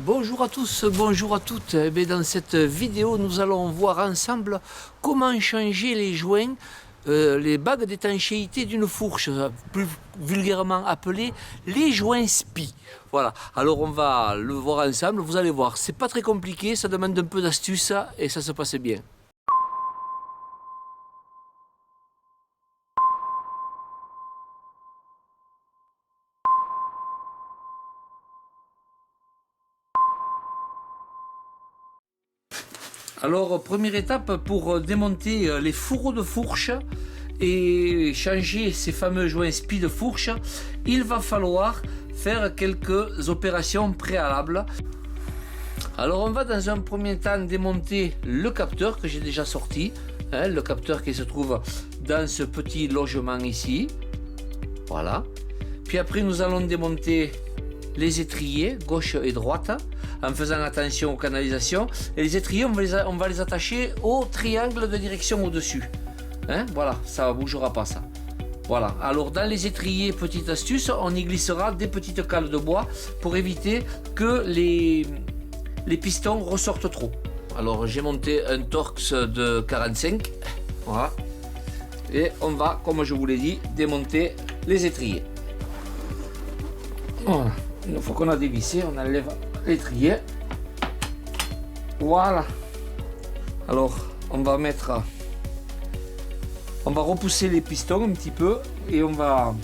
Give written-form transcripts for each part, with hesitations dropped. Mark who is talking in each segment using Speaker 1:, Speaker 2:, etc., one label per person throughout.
Speaker 1: Bonjour à tous, bonjour à toutes. Eh bien, dans cette vidéo, nous allons voir ensemble comment changer les joints, les bagues d'étanchéité d'une fourche, plus vulgairement appelées les joints SPI. Voilà, alors on va le voir ensemble, vous allez voir, c'est pas très compliqué, ça demande un peu d'astuce et ça se passe bien. Alors, première étape pour démonter les fourreaux de fourche et changer ces fameux joints SPI de fourche, il va falloir faire quelques opérations préalables. Alors, on va dans un premier temps démonter le capteur que j'ai déjà sorti, le capteur qui se trouve dans ce petit logement ici. Voilà. Puis après, nous allons démonter les étriers gauche et droite en faisant attention aux canalisations, et les étriers on va les attacher au triangle de direction au-dessus, voilà, ça ne bougera pas ça. Voilà, alors dans les étriers, petite astuce, on y glissera des petites cales de bois pour éviter que les pistons ressortent trop. Alors j'ai monté un Torx de 45, voilà, et on va, comme je vous l'ai dit, démonter les étriers. Voilà. Une fois qu'on a dévissé, on enlève l'étrier. Voilà. Alors, on va repousser les pistons un petit peu et on va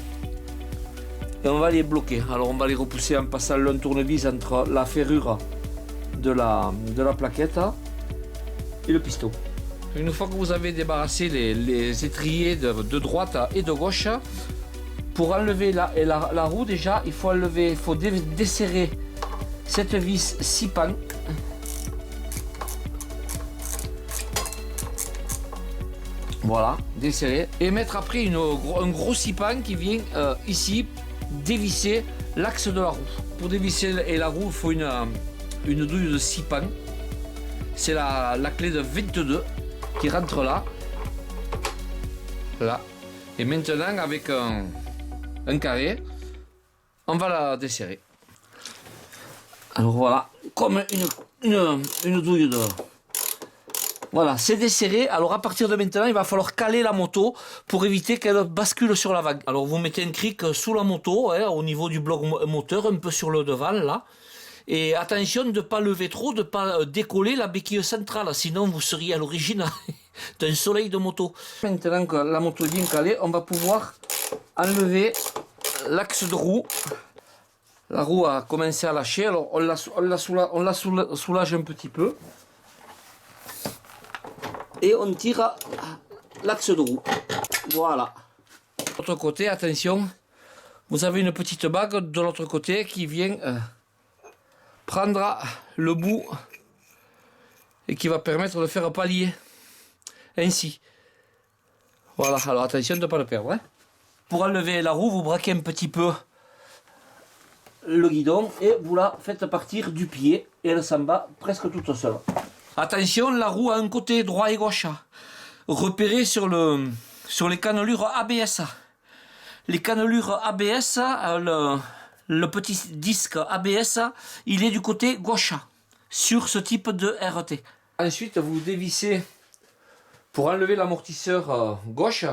Speaker 1: les bloquer. Alors, on va les repousser en passant un tournevis entre la ferrure de la plaquette et le piston. Une fois que vous avez débarrassé les étriers de droite et de gauche, pour enlever la roue, déjà, il faut desserrer cette vis 6 pans. Voilà, desserrer. Et mettre après un gros 6 pans qui vient ici dévisser l'axe de la roue. Pour dévisser la roue, il faut une douille de 6 pans. C'est la clé de 22 qui rentre là. Là. Et maintenant, avec un carré, on va la desserrer. Alors voilà, comme une douille de... Voilà, c'est desserré. Alors à partir de maintenant, il va falloir caler la moto pour éviter qu'elle bascule sur la vague. Alors vous mettez un cric sous la moto, au niveau du bloc moteur, un peu sur le devant là. Et attention de ne pas lever trop, de ne pas décoller la béquille centrale, sinon vous seriez à l'origine d'un soleil de moto. Maintenant que la moto est bien calée, on va pouvoir enlever l'axe de roue. La roue a commencé à lâcher, alors on la soulage un petit peu. Et on tire l'axe de roue. Voilà. De l'autre côté, attention, vous avez une petite bague de l'autre côté qui vient prendre le bout et qui va permettre de faire pallier ainsi. Voilà, alors attention de ne pas le perdre. Pour enlever la roue, vous braquez un petit peu le guidon et vous la faites partir du pied et elle s'en va presque toute seule. Attention, la roue a un côté droit et gauche. Repérez sur les cannelures ABS. Les cannelures ABS, le petit disque ABS, il est du côté gauche sur ce type de RT. Ensuite, vous dévissez pour enlever l'amortisseur gauche.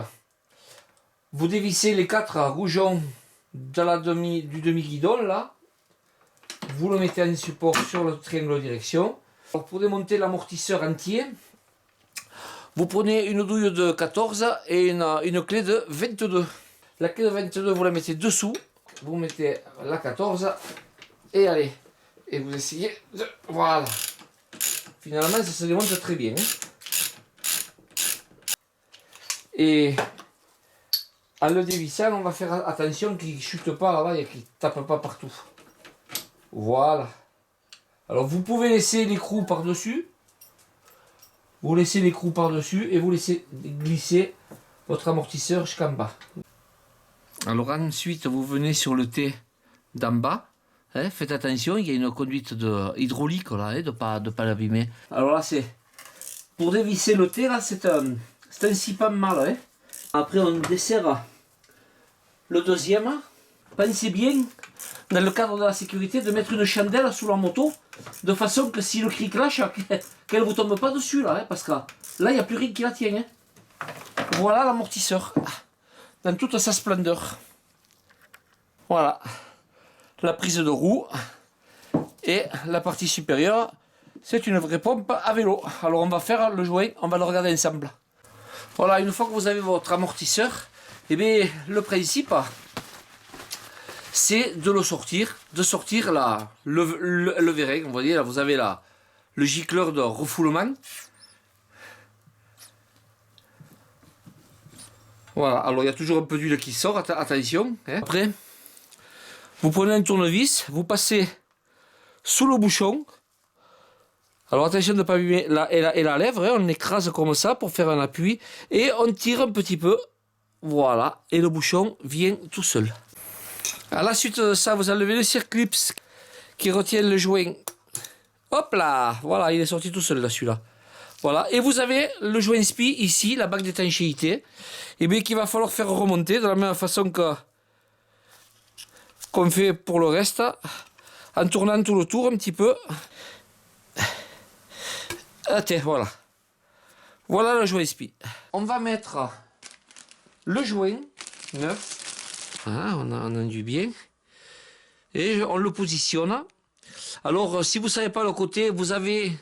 Speaker 1: Vous dévissez les 4 rougeons du demi-guidon là. Vous le mettez en support sur le triangle de direction. Alors, pour démonter l'amortisseur entier, vous prenez une douille de 14 et une clé de 22. La clé de 22, vous la mettez dessous. Vous mettez la 14 et allez. Et vous essayez de... Voilà. Finalement, ça se démonte très bien. Et en le dévissant, on va faire attention qu'il ne chute pas là-bas et qu'il ne tape pas partout. Voilà. Alors vous pouvez laisser l'écrou par-dessus. Vous laissez l'écrou par-dessus et vous laissez glisser votre amortisseur jusqu'en bas. Alors ensuite, vous venez sur le T d'en bas. Faites attention, il y a une conduite hydraulique là, de pas l'abîmer. Alors là, c'est pour dévisser le T, là, c'est un 6 pans mal. Après, on desserre le deuxième pensez bien, dans le cadre de la sécurité, de mettre une chandelle sous la moto, de façon que si le cric lâche, qu'elle ne vous tombe pas dessus, là, hein, parce que là, il n'y a plus rien qui la tient. Hein. Voilà l'amortisseur, dans toute sa splendeur. Voilà, la prise de roue, et la partie supérieure, c'est une vraie pompe à vélo. Alors on va faire le joint, on va le regarder ensemble. Voilà, une fois que vous avez votre amortisseur, eh bien, le principe, c'est de le sortir, le vérin. Vous voyez, là, vous avez le gicleur de refoulement. Voilà, alors il y a toujours un peu d'huile qui sort, attention. Hein. Après, vous prenez un tournevis, vous passez sous le bouchon. Alors attention de ne pas abîmer la lèvre, hein. On écrase comme ça pour faire un appui et on tire un petit peu. Voilà, et le bouchon vient tout seul. À la suite de ça, vous enlevez le circlips qui retient le joint. Hop là, voilà, il est sorti tout seul là, celui-là. Voilà, et vous avez le joint SPI ici, la bague d'étanchéité, et bien qu'il va falloir faire remonter de la même façon qu'on fait pour le reste, en tournant tout le tour un petit peu. Tiens, voilà. Voilà le joint SPI. On va mettre le joint neuf. Ah, on a du bien. Et on le positionne. Alors, si vous ne savez pas le côté, vous avez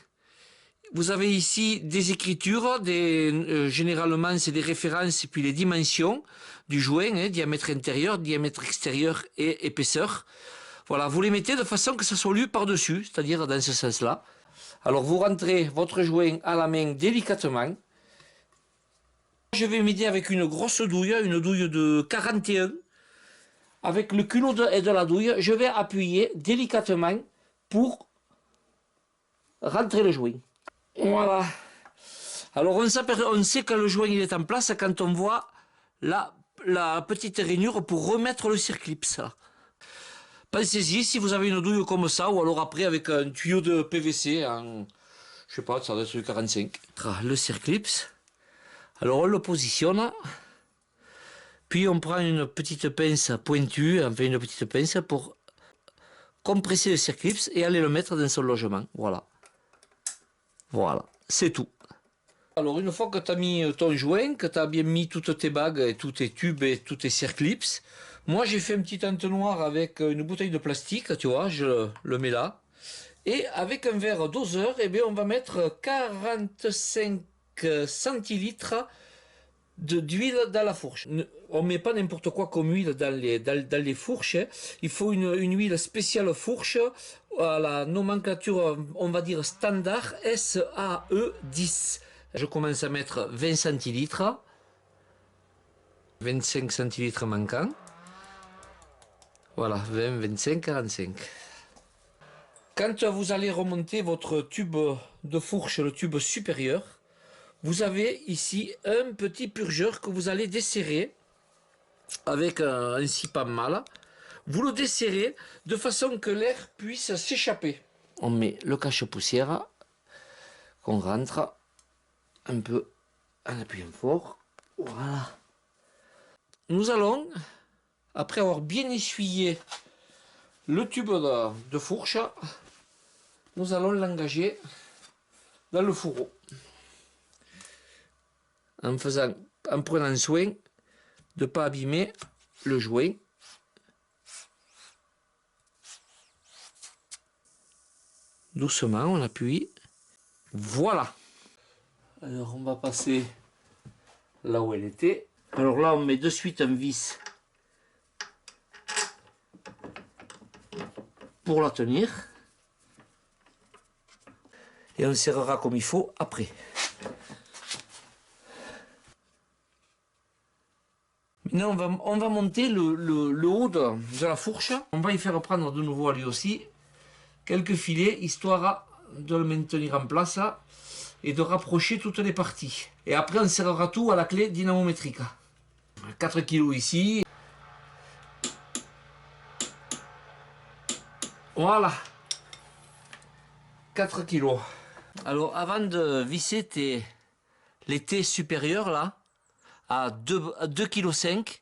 Speaker 1: ici des écritures, généralement c'est des références et puis les dimensions du joint, hein, diamètre intérieur, diamètre extérieur et épaisseur. Voilà, vous les mettez de façon que ça soit lu par-dessus, c'est-à-dire dans ce sens-là. Alors vous rentrez votre joint à la main délicatement. Je vais m'aider avec une grosse douille, une douille de 41. Avec le culot de la douille, je vais appuyer délicatement pour rentrer le joint. Voilà. Alors on sait que le joint il est en place quand on voit la petite rainure pour remettre le circlips. Pensez-y, si vous avez une douille comme ça, ou alors après avec un tuyau de PVC en, je sais pas, ça doit être du 45. Le circlips. Alors on le positionne, puis on prend une petite pince pointue, enfin une petite pince pour compresser le circlips et aller le mettre dans son logement. Voilà. Voilà, c'est tout. Alors une fois que tu as mis ton joint, que tu as bien mis toutes tes bagues et tous tes tubes et tous tes circlips, moi j'ai fait un petit entonnoir avec une bouteille de plastique, tu vois, je le mets là. Et avec un verre doseur, eh bien, on va mettre 45 centilitres d'huile dans la fourche. On ne met pas n'importe quoi comme huile dans les fourches. Hein. Il faut une huile spéciale fourche à la nomenclature, on va dire standard, SAE 10. Je commence à mettre 20 centilitres, 25 centilitres manquants. Voilà, 20, 25, 45. Quand vous allez remonter votre tube de fourche, le tube supérieur, vous avez ici un petit purgeur que vous allez desserrer avec un scie pas mal. Vous le desserrez de façon que l'air puisse s'échapper. On met le cache-poussière qu'on rentre un peu en appuyant fort. Voilà. Nous allons, après avoir bien essuyé le tube de fourche, nous allons l'engager dans le fourreau. En prenant soin de ne pas abîmer le joint. Doucement, on appuie. Voilà. Alors on va passer là où elle était. Alors là, on met de suite un vis pour la tenir. Et on serrera comme il faut après. Maintenant, on va monter le haut de la fourche. On va y faire prendre de nouveau à lui aussi quelques filets, histoire de le maintenir en place et de rapprocher toutes les parties. Et après, on serrera tout à la clé dynamométrique. 4 kg ici. Voilà. 4 kg. Alors, avant de visser les T supérieurs, là, à 2,5 kg,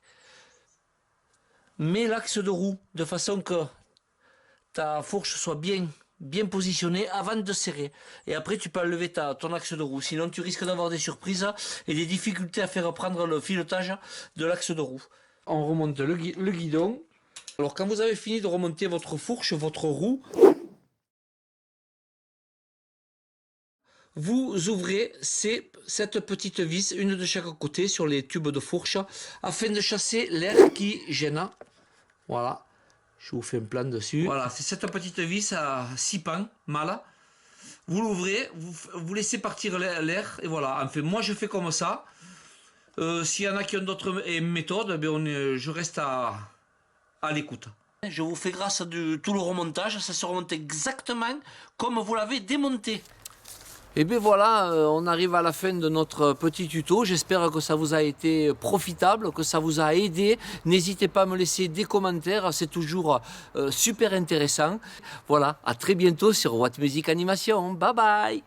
Speaker 1: mets l'axe de roue de façon que ta fourche soit bien positionnée avant de serrer. Et après, tu peux enlever ton axe de roue. Sinon, tu risques d'avoir des surprises et des difficultés à faire prendre le filetage de l'axe de roue. On remonte le guidon. Alors, quand vous avez fini de remonter votre fourche, votre roue, vous ouvrez cette petite vis, une de chaque côté sur les tubes de fourche, afin de chasser l'air qui gêne. Voilà. Je vous fais un plan dessus. Voilà, c'est cette petite vis à 6 pans, mâle. Vous l'ouvrez, vous laissez partir l'air, et voilà. Enfin, moi je fais comme ça. S'il y en a qui ont d'autres méthodes, ben je reste à l'écoute. Je vous fais grâce de tout le remontage, ça se remonte exactement comme vous l'avez démonté. Et bien voilà, on arrive à la fin de notre petit tuto. J'espère que ça vous a été profitable, que ça vous a aidé. N'hésitez pas à me laisser des commentaires, c'est toujours super intéressant. Voilà, à très bientôt sur What Music Animation. Bye bye!